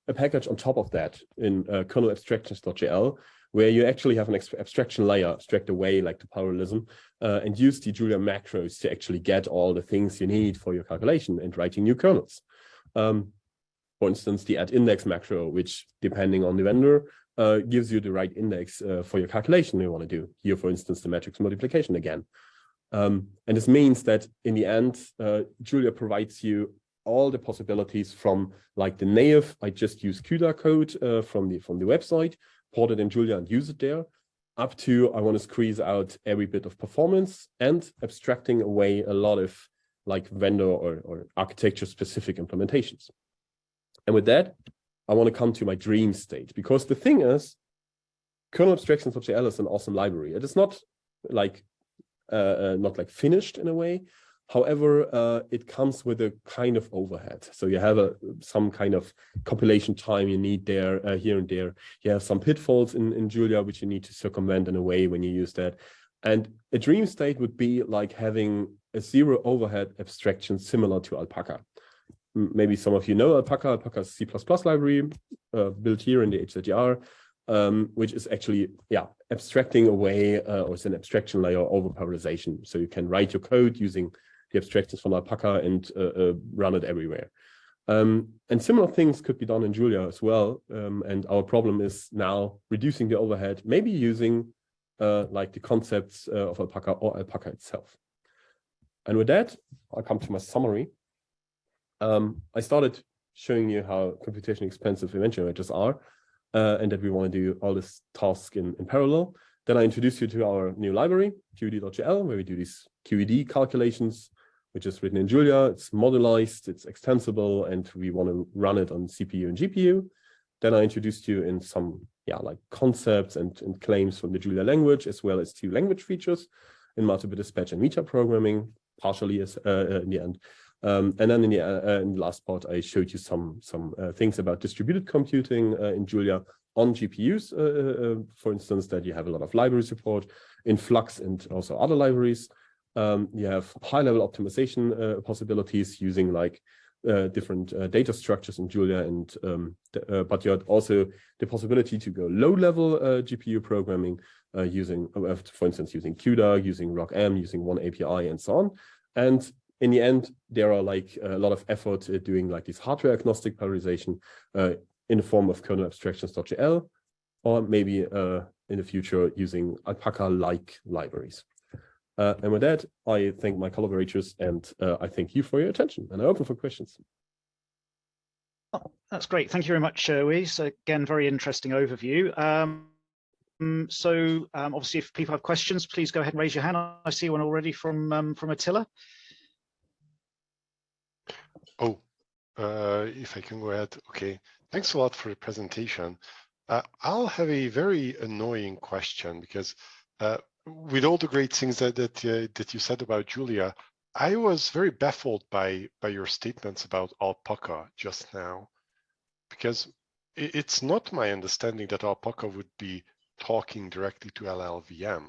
Speaker 2: a package on top of that in kernel abstractions.gl, where you actually have an abstraction layer, abstract away like the parallelism, and use the Julia macros to actually get all the things you need for your calculation and writing new kernels. For instance, the add index macro, which depending on the vendor, gives you the right index for your calculation you want to do. Here, for instance, the matrix multiplication again. And this means that in the end, Julia provides you all the possibilities from like the native, I just use CUDA code from the website, port it in Julia and use it there, up to I want to squeeze out every bit of performance and abstracting away a lot of like vendor or architecture specific implementations. And with that, I want to come to my dream state, because the thing is, kernel abstractions.gl is an awesome library. It is not like finished in a way. However, it comes with a kind of overhead. So you have some kind of compilation time you need there, here and there. You have some pitfalls in Julia, which you need to circumvent in a way when you use that. And a dream state would be like having a zero overhead abstraction similar to Alpaca. Maybe some of you know Alpaca. Alpaca is a C++ library built here in the HZDR, which is actually, abstracting away, or it's an abstraction layer over parallelization. So you can write your code using the abstractions from Alpaca and run it everywhere. And similar things could be done in Julia as well. And our problem is now reducing the overhead, maybe using like the concepts of Alpaca or Alpaca itself. And with that, I'll come to my summary. I started showing you how computationally expensive event generators are, and that we want to do all this task in parallel. Then I introduced you to our new library, QED.gl, where we do these QED calculations, which is written in Julia. It's modularized, it's extensible, and we want to run it on CPU and GPU. Then I introduced you in some like concepts and claims from the Julia language, as well as 2 language features in multiple dispatch and meta programming, partially as in the end. And then in the last part, I showed you some things about distributed computing in Julia on GPUs, for instance, that you have a lot of library support in Flux and also other libraries. You have high-level optimization possibilities using like different data structures in Julia, and but you have also the possibility to go low-level GPU programming using, for instance, using CUDA, using ROCm, using one API, and so on. And in the end, there are like a lot of effort doing like this hardware agnostic parallelization in the form of kernel abstractions.gl, or maybe in the future using Alpaca-like libraries. And with that, I thank my collaborators, and I thank you for your attention, and I open for questions.
Speaker 1: Oh, that's great. Thank you very much, Uwe. So again, very interesting overview. Obviously, if people have questions, please go ahead and raise your hand. I see one already from Attila.
Speaker 3: Oh, if I can go ahead. Okay, thanks a lot for the presentation. I'll have a very annoying question, because with all the great things that you said about Julia, I was very baffled by your statements about Alpaca just now, because it's not my understanding that Alpaca would be talking directly to LLVM.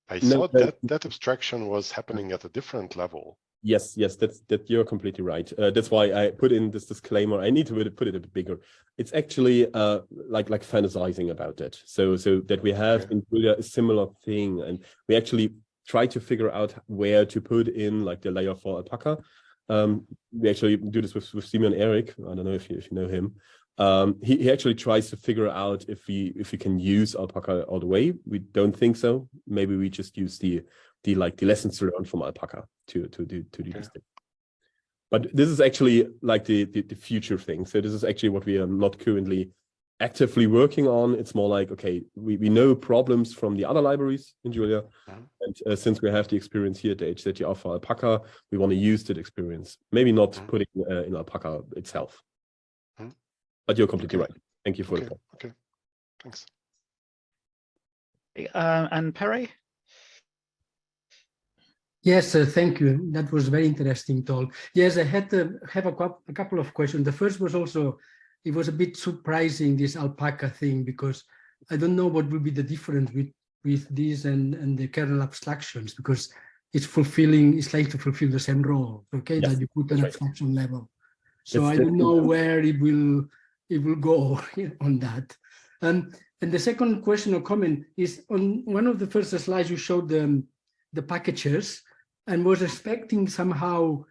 Speaker 3: I thought that abstraction was happening at a different level.
Speaker 2: Yes, that you're completely right. That's why I put in this disclaimer. I need to put it a bit bigger. It's actually like fantasizing about it. So that we have in Julia a similar thing, and we actually try to figure out where to put in like the layer for Alpaca. We actually do this with Simon Eric. I don't know if you know him. He actually tries to figure out if we can use Alpaca all the way. We don't think so. Maybe we just use the lessons learned from Alpaca to do this thing. But this is actually like the future thing. So this is actually what we are not currently actively working on. It's more like, okay, we know problems from the other libraries in Julia. And since we have the experience here at the HZTR for Alpaca, we want to use that experience. Maybe not putting in Alpaca itself. But you're completely right. Thank you for the point.
Speaker 3: Okay, thanks.
Speaker 1: And Perry?
Speaker 4: Yes, thank you. That was very interesting talk. Yes, I had to have a couple of questions. The first was also, it was a bit surprising, this Alpaca thing, because I don't know what will be the difference with this and the kernel abstractions, because it's trying to fulfill the same role, okay, that you put an abstraction level. So I don't know where it will go on that. And the second question or comment is on one of the first slides you showed the packages, and was expecting somehow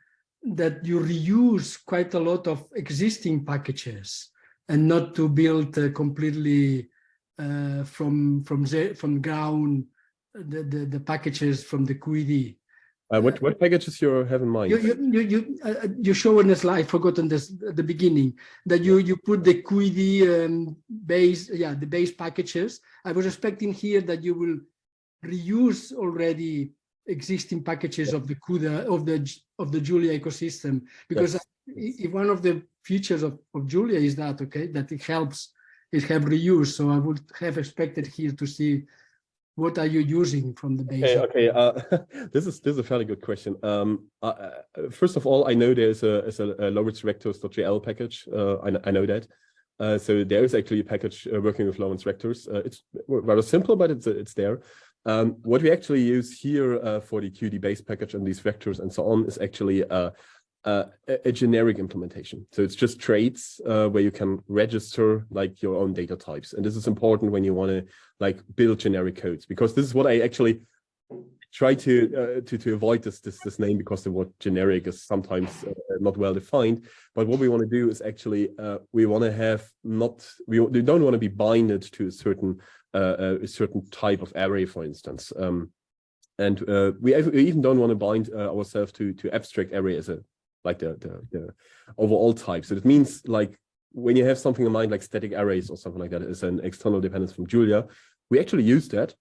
Speaker 4: that you reuse quite a lot of existing packages and not to build completely from ground the packages from the QED.
Speaker 2: What packages you have in mind?
Speaker 4: You show on the slide, I've forgotten this at the beginning, that you put the QED base, the base packages. I was expecting here that you will reuse already existing packages of the CUDA of the Julia ecosystem, because if one of the features of Julia is that that it helps reuse. So I would have expected here to see what are you using from the base.
Speaker 2: This is a fairly good question. First of all, I know there's a Lorentz vectors.jl package. I know that. So there is actually a package working with Lorentz vectors. It's rather simple, but it's there. What we actually use here for the QED base package and these vectors and so on is actually a generic implementation. So it's just traits where you can register like your own data types. And this is important when you want to like build generic codes, because this is what I actually try to avoid this name, because the word generic is sometimes not well defined. But what we want to do is actually we want to have we don't want to be binded to a certain type of array, for instance. And we even don't want to bind ourselves to abstract array as a like the overall type. So it means like when you have something in mind like static arrays or something like that as an external dependence from Julia, we actually use that,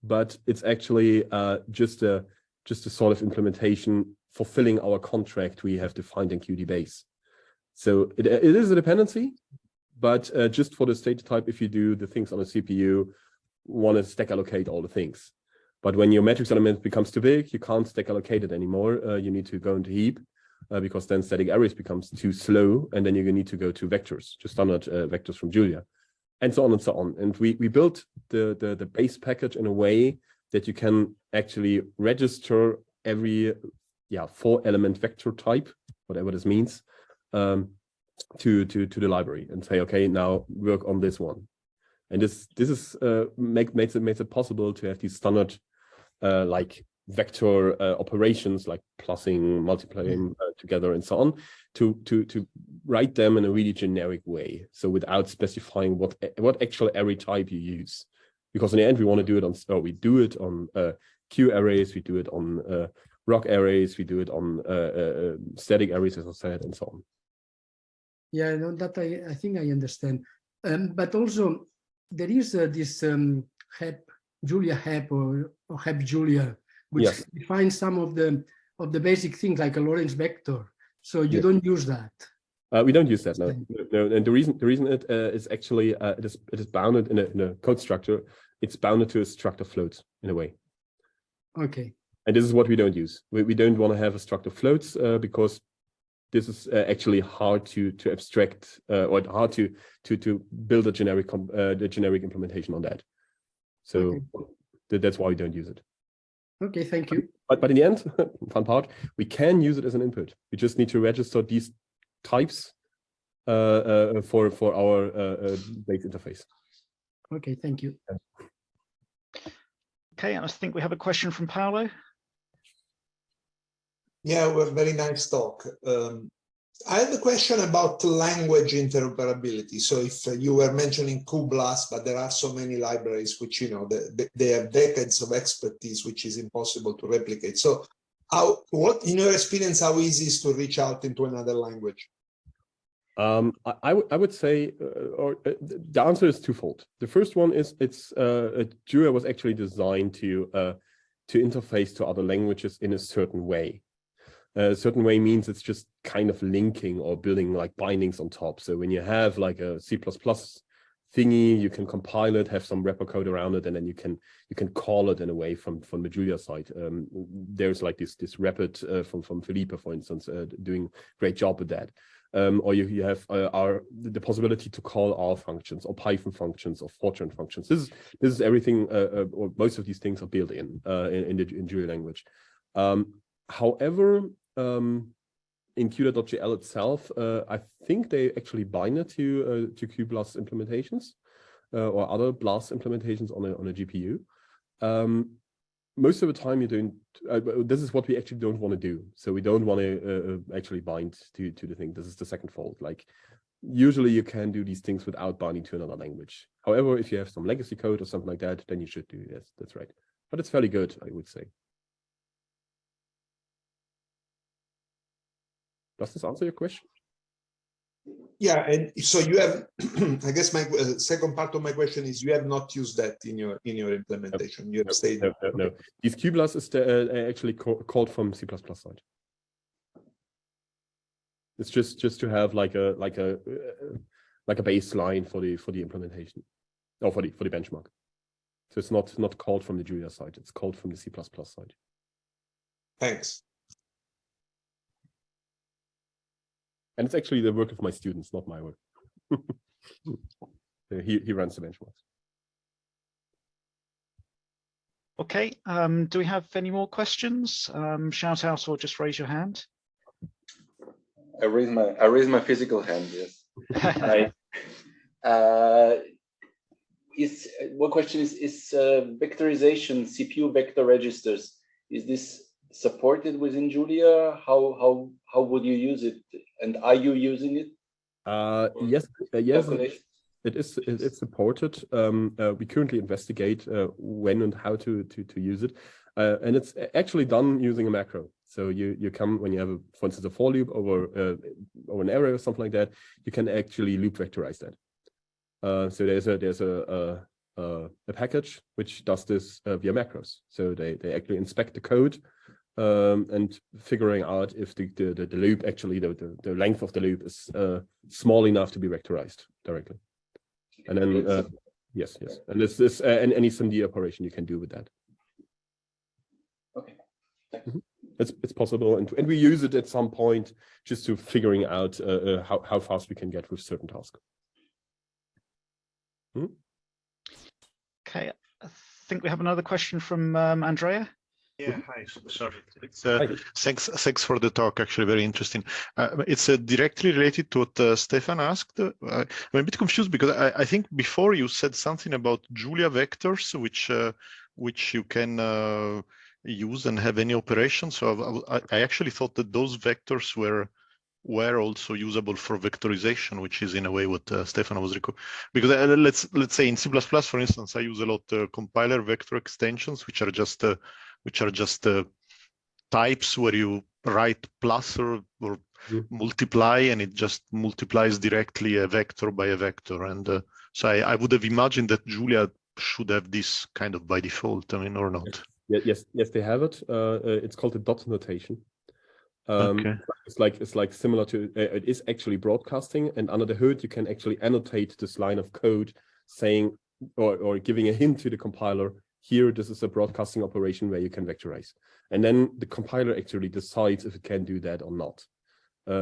Speaker 2: but it's actually just a sort of implementation fulfilling our contract we have defined in QED base. So it is a dependency, but just for the state type, if you do the things on a CPU, want to stack allocate all the things. But when your matrix element becomes too big, you can't stack allocate it anymore. You need to go into heap, because then static arrays becomes too slow, and then you need to go to vectors, just standard vectors from Julia, and so on and so on. And we built the base package in a way that you can actually register every 4-element vector type, whatever this means, to the library and say, okay, now work on this one. And this is makes it possible to have these standard like vector operations like plussing, multiplying together and so on, to write them in a really generic way. So without specifying what actual array type you use, because in the end we want to do it on we do it on Q arrays, we do it on rock arrays, we do it on static arrays, as I said, and so on.
Speaker 4: Yeah, no, that I think I understand. But also there is this Julia HEP or HEP Julia, which defines some of the basic things like a Lorentz vector. So you don't use that.
Speaker 2: We don't use that, no. And the reason it is actually it is bounded in a code structure. It's bounded to a structure floats in a way.
Speaker 4: Okay.
Speaker 2: And this is what we don't use. We don't want to have a structure floats because this is actually hard to abstract or hard to build a generic implementation on that. So that's why we don't use it.
Speaker 4: Okay, thank you.
Speaker 2: But in the end, fun part, we can use it as an input. We just need to register these types for our base interface.
Speaker 4: Okay, thank you.
Speaker 1: Okay, and I think we have a question from Paolo.
Speaker 5: Yeah, well, very nice talk. I have a question about language interoperability. So if you were mentioning cuBLAS, but there are so many libraries which, you know, they have decades of expertise, which is impossible to replicate. So What, in your experience, how easy is to reach out into another language?
Speaker 2: I would say, the answer is twofold. The first one is Julia was actually designed to interface to other languages in a certain way. A certain way means it's just kind of linking or building like bindings on top. So when you have like a C++ thingy, you can compile it, have some wrapper code around it, and then you can call it in a way from the Julia side. There's like this Rapid from Felipe, for instance, doing great job with that. Or you have the possibility to call R functions or Python functions or Fortran functions. This is everything, or most of these things are built in Julia language. However, in Q.gl itself, I think they actually bind it to Q+ implementations or other BLAS implementations on a GPU. Most of the time you don't, this is what we actually don't want to do. So we don't want to actually bind to the thing. This is the second fault. Like usually you can do these things without binding to another language. However, if you have some legacy code or something like that, then you should do this. That's right. But it's fairly good, I would say. Does this answer your question?
Speaker 5: Yeah, and so you have, I guess my second part of my question is you have not used that in your implementation. You have stayed.
Speaker 2: No. These Q+ is actually called from C++ side. It's just to have like a baseline for the implementation, or for the benchmark. So it's not called from the Julia side. It's called from the C++ side.
Speaker 5: Thanks.
Speaker 2: And it's actually the work of my students, not my work. He runs the benchmarks.
Speaker 1: Okay, do we have any more questions? Shout out or just raise your hand.
Speaker 6: I raise my physical hand, yes. One question is vectorization, CPU vector registers, is this supported within Julia? How would you use it, and are you using it?
Speaker 2: Yes, it's supported. We currently investigate when and how to use it, and it's actually done using a macro. So you come when you have for instance a for loop over an array or something like that, you can actually loop vectorize that. So there's a package which does this via macros. So they actually inspect the code. And figuring out if the loop actually the length of the loop is small enough to be vectorized directly, and then yes, and this is any SIMD operation you can do with that.
Speaker 6: Okay,
Speaker 2: it's possible, and we use it at some point just to figuring out how fast we can get with certain tasks.
Speaker 1: Okay, I think we have another question from Andrea.
Speaker 7: Yeah, hi. Sorry. Thanks for the talk. Actually, very interesting. It's directly related to what Stefan asked. I'm a bit confused because I think before you said something about Julia vectors, which you can use and have any operation. So I actually thought that those vectors were also usable for vectorization, which is in a way what Stefan was because let's say in C++, for instance, I use a lot compiler vector extensions, which are just types where you write plus or multiply, and it just multiplies directly a vector by a vector. And so I would have imagined that Julia should have this kind of by default. I mean, or not?
Speaker 2: Yes, they have it. It's called the dot notation.
Speaker 7: Okay.
Speaker 2: It's like similar to it is actually broadcasting, and under the hood you can actually annotate this line of code saying or giving a hint to the compiler. Here, this is a broadcasting operation where you can vectorize. And then the compiler actually decides if it can do that or not.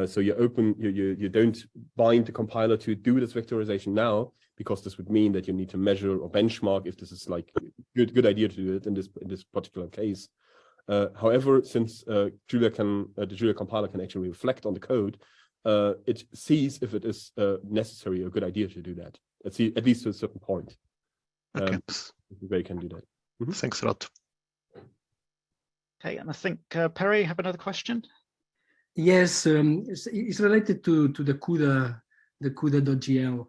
Speaker 2: So you don't bind the compiler to do this vectorization now, because this would mean that you need to measure or benchmark if this is like good idea to do it in this particular case. However, since the Julia compiler can actually reflect on the code, it sees if it is necessary or a good idea to do that. At least to a certain point.
Speaker 7: Okay.
Speaker 2: They can do that.
Speaker 7: Thanks a lot.
Speaker 1: Okay, and I think Perry, have another question?
Speaker 4: Yes, it's related to the CUDA, the CUDA.gl.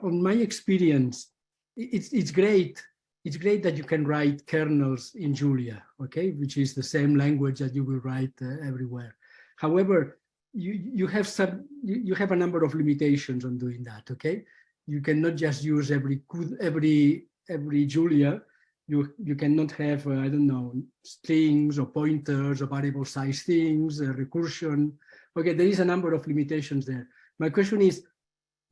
Speaker 4: On my experience, it's great it's great that you can write kernels in Julia, okay, which is the same language that you will write everywhere. However, you have a number of limitations on doing that, okay? You cannot just use every Julia. You cannot have, I don't know, strings or pointers or variable size things, recursion. Okay, there is a number of limitations there. My question is,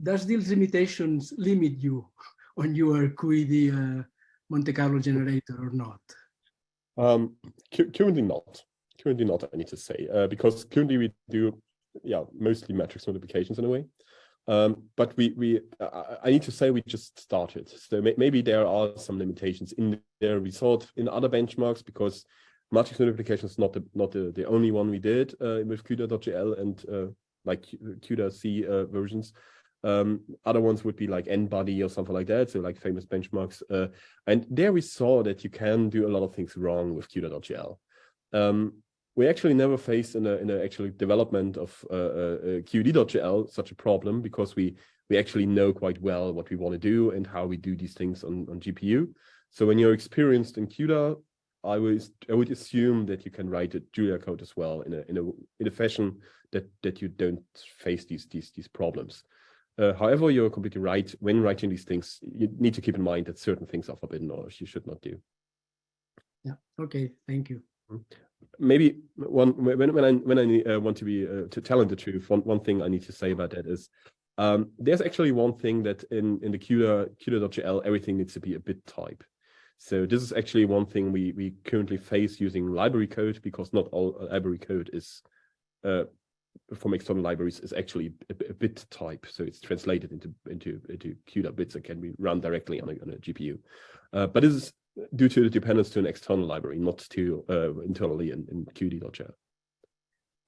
Speaker 4: does these limitations limit you on your QED Monte Carlo generator or not?
Speaker 2: Currently not. Currently not, I need to say, because currently we do, mostly matrix multiplications in a way. But I need to say we just started. So maybe there are some limitations in there. We saw it in other benchmarks because matrix multiplication is not the only one we did with CUDA.gl and like CUDA-C versions. Other ones would be like NBuddy or something like that, so like famous benchmarks. And there we saw that you can do a lot of things wrong with CUDA.gl. We actually never faced in a actual development of QED.gl such a problem because we actually know quite well what we want to do and how we do these things on GPU. So when you're experienced in CUDA, I would assume that you can write a Julia code as well in a fashion that you don't face these problems. However, you're completely right. When writing these things, you need to keep in mind that certain things are forbidden or you should not do.
Speaker 4: Yeah. Okay. Thank you.
Speaker 2: Maybe when I want to be to tell the truth, one thing I need to say about that is there's actually one thing that in the CUDA.gl everything needs to be a bit type. So this is actually one thing we currently face using library code because not all library code is from external libraries is actually a bit type. So it's translated into CUDA bits that can be run directly on a GPU. But this is due to the dependence to an external library, not to internally in QED.gl.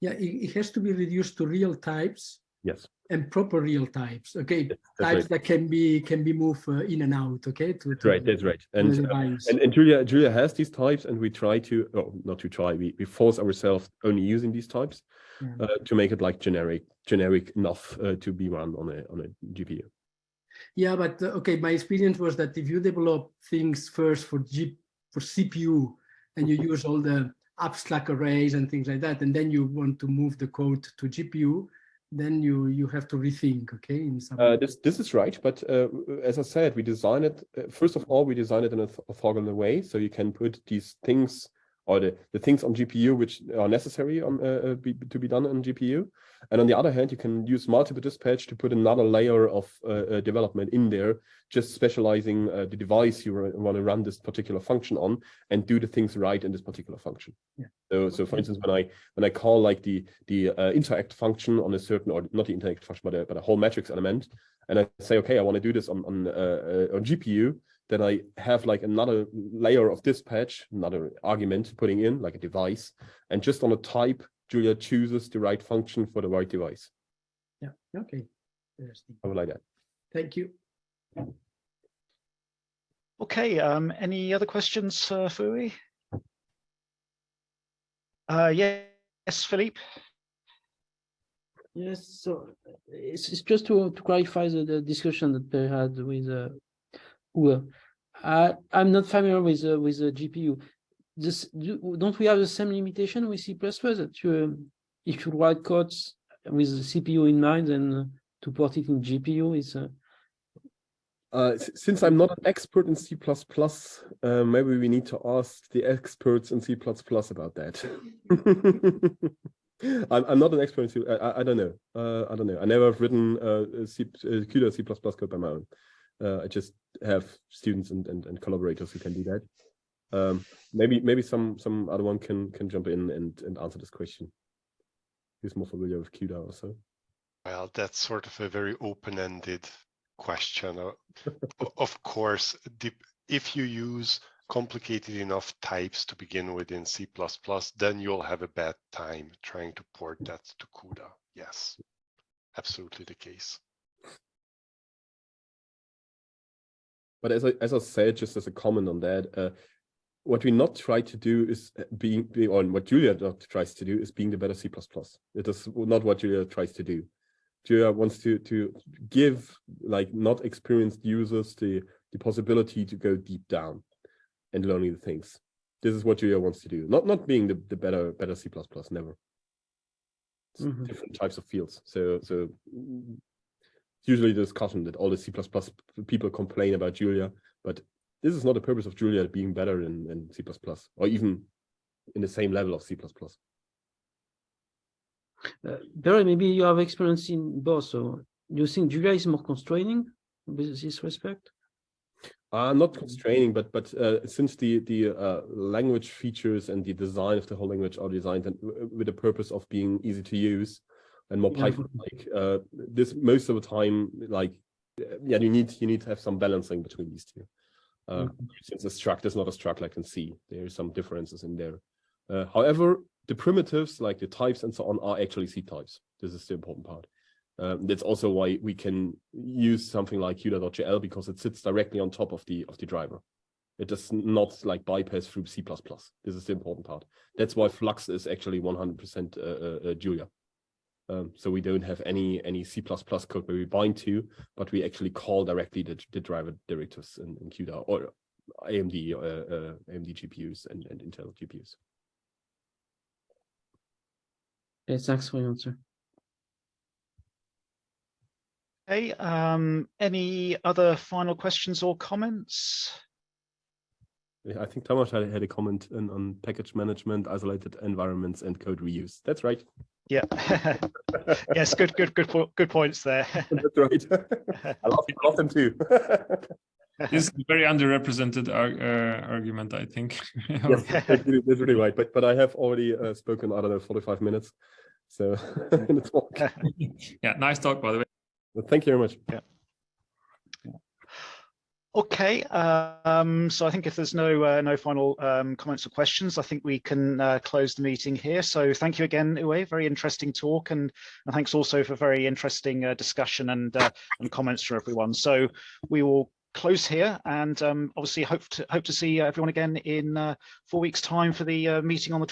Speaker 4: Yeah, it has to be reduced to real types.
Speaker 2: Yes.
Speaker 4: And proper real types. Okay,
Speaker 2: yes,
Speaker 4: types
Speaker 2: right.
Speaker 4: that can be moved in and out. Okay.
Speaker 2: That's right. And Julia has these types, and we try to, not to try. We force ourselves only using these types to make it like generic enough to be run on a GPU.
Speaker 4: Yeah, but okay, my experience was that if you develop things first for CPU and you use all the abstract arrays and things like that, and then you want to move the code to GPU, then you have to rethink, okay? In some
Speaker 2: this is right, but as I said, we designed it, first of all, we designed it in an orthogonal way, so you can put these things or the things on GPU which are necessary to be done on GPU. And on the other hand, you can use multiple dispatch to put another layer of development in there, just specializing the device you want to run this particular function on and do the things right in this particular function. Yeah. So for instance, when I call like the interact function on a certain, or not the interact function, but a whole matrix element, and I say, okay, I want to do this on GPU, then I have like another layer of dispatch, another argument putting in like a device, and just on a type, Julia chooses the right function for the right device.
Speaker 4: Yeah. Okay. Interesting.
Speaker 2: I would like that.
Speaker 4: Thank you.
Speaker 1: Okay. Any other questions for Uwe? Yes, Philippe.
Speaker 8: Yes. So it's just to clarify the discussion that they had with Uwe. I'm not familiar with the GPU. Don't we have the same limitation with C++ that if you write codes with the CPU in mind and to port it in GPU is?
Speaker 2: Since I'm not an expert in C++, maybe we need to ask the experts in C++ about that. I'm not an expert in C++. I don't know. I don't know. I never have written CUDA C++ code by my own. I just have students and collaborators who can do that. Maybe some other one can jump in and answer this question. Who's more familiar with CUDA or so?
Speaker 3: Well, that's sort of a very open-ended question. Of course, if you use complicated enough types to begin with in C++, then you'll have a bad time trying to port that to CUDA. Yes, absolutely the case.
Speaker 2: But as I said, just as a comment on that, what we not try to do is or what Julia not tries to do is being the better C++. It is not what Julia tries to do. Julia wants to give like not experienced users the possibility to go deep down. and learning the things. This is what Julia wants to do. Not being the better C++, never. It's different types of fields. So usually the discussion that all the C++ people complain about Julia, but this is not the purpose of Julia being better in C++, or even in the same level of C++.
Speaker 8: Barry, maybe you have experience in both, so do you think Julia is more constraining with this respect?
Speaker 2: Not constraining, but since the language features and the design of the whole language are designed with the purpose of being easy to use and more Python-like, this most of the time, like, yeah, you need to have some balancing between these two. Since a struct is not a struct like in C, there are some differences in there. However, the primitives like the types and so on are actually C types. This is the important part. That's also why we can use something like Julia.jl, because it sits directly on top of the driver. It does not like bypass through C++. This is the important part. That's why Flux is actually 100% Julia. So we don't have any C++ code where we bind to, but we actually call directly the driver directives in CUDA or AMD GPUs and Intel GPUs.
Speaker 8: Okay, thanks for your answer.
Speaker 1: Okay, any other final questions or comments?
Speaker 2: I think Thomas had a comment on package management, isolated environments, and code reuse. That's right.
Speaker 1: Yeah. Yes, good points there.
Speaker 2: That's right. I love them too.
Speaker 9: This is a very underrepresented argument, I think.
Speaker 2: Yes, that's really right. But I have already spoken, I don't know, 45 minutes. So it's
Speaker 9: yeah, nice talk, by the way.
Speaker 2: Well, thank you very much.
Speaker 1: Yeah. Okay, so I think if there's no final comments or questions, I think we can close the meeting here. So thank you again, Uwe, very interesting talk, and thanks also for very interesting discussion and comments from everyone. So we will close here, and obviously hope to see everyone again in 4 weeks' time for the meeting on the 20th.